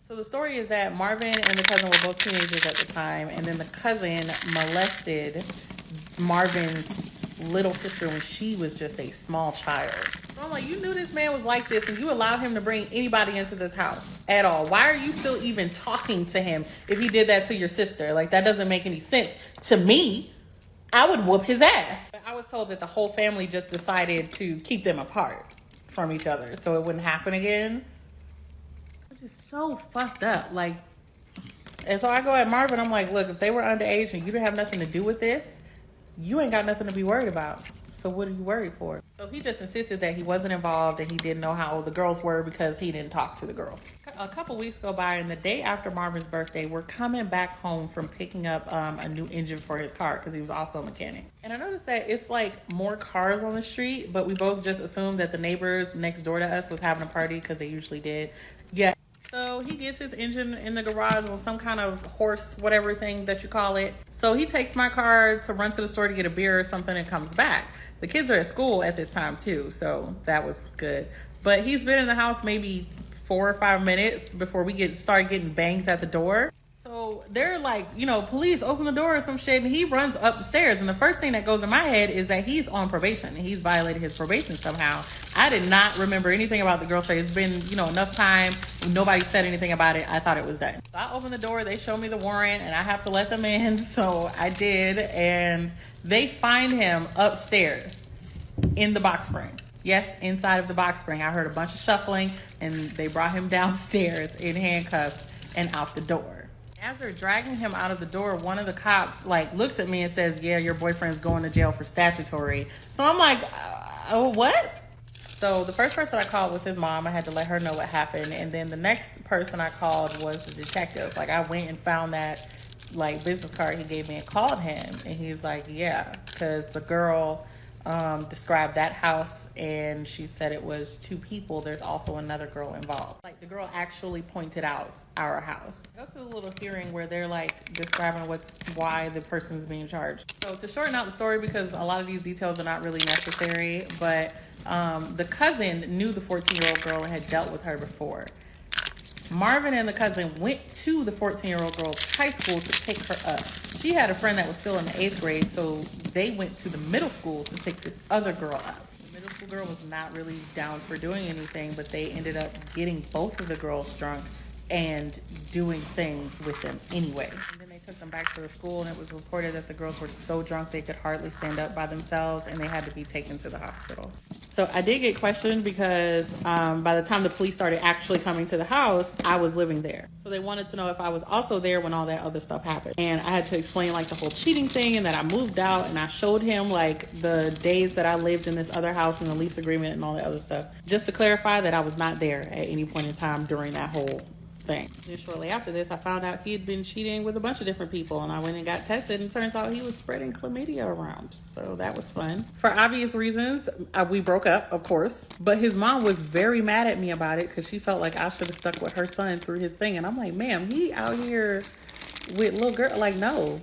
So the story is that Marvin and the cousin were both teenagers at the time, and then the cousin molested Marvin's little sister when she was just a small child. So I'm like, you knew this man was like this, and you allowed him to bring anybody into this house at all. Why are you still even talking to him if he did that to your sister? Like, that doesn't make any sense to me. I would whoop his ass. I was told that the whole family just decided to keep them apart from each other so it wouldn't happen again. Which is so fucked up. Like, and so I go at Marvin, I'm like, look, if they were underage and you didn't have nothing to do with this, you ain't got nothing to be worried about. So what are you worried for? So he just insisted that he wasn't involved and he didn't know how old the girls were because he didn't talk to the girls. A couple weeks go by, and the day after Marvin's birthday, we're coming back home from picking up a new engine for his car because he was also a mechanic. And I noticed that it's like more cars on the street, but we both just assumed that the neighbors next door to us was having a party because they usually did. Yeah. So he gets his engine in the garage with some kind of horse, whatever thing that you call it. So he takes my car to run to the store to get a beer or something and comes back. The kids are at school at this time too, so that was good. But he's been in the house maybe 4 or 5 minutes before we start getting bangs at the door. So they're like, you know, police, open the door or some shit, and he runs up the stairs. And the first thing that goes in my head is that he's on probation and he's violated his probation somehow. I did not remember anything about the girl story. It's been, you know, enough time. Nobody said anything about it. I thought it was done. So I open the door, they show me the warrant, and I have to let them in. So I did, and they find him upstairs in the box spring. Yes, inside of the box spring. I heard a bunch of shuffling, and they brought him downstairs in handcuffs and out the door. As they're dragging him out of the door, one of the cops like looks at me and says, yeah, your boyfriend's going to jail for statutory. So I'm like, oh, what? So the first person I called was his mom. I had to let her know what happened. And then the next person I called was the detective. Like, I went and found that like business card he gave me and called him. And he's like, yeah, because the girl described that house and she said it was 2 people. There's also another girl involved. Like, the girl actually pointed out our house. Go to a little hearing where they're like describing why the person's being charged. So to shorten out the story, because a lot of these details are not really necessary, but the cousin knew the 14-year-old girl and had dealt with her before. Marvin and the cousin went to the 14-year-old girl's high school to pick her up. She had a friend that was still in the 8th grade, so they went to the middle school to pick this other girl up. The middle school girl was not really down for doing anything, but they ended up getting both of the girls drunk and doing things with them anyway. And then they took them back to the school, and it was reported that the girls were so drunk they could hardly stand up by themselves, and they had to be taken to the hospital. So I did get questioned because by the time the police started actually coming to the house, I was living there. So they wanted to know if I was also there when all that other stuff happened. And I had to explain like the whole cheating thing and that I moved out, and I showed him like the days that I lived in this other house and the lease agreement and all that other stuff. Just to clarify that I was not there at any point in time during that whole thing. Then shortly after this, I found out he had been cheating with a bunch of different people, and I went and got tested, and turns out he was spreading chlamydia around. So that was fun. For obvious reasons, we broke up, of course, but his mom was very mad at me about it because she felt like I should have stuck with her son through his thing. And I'm like, ma'am, he out here with little girl. Like, no.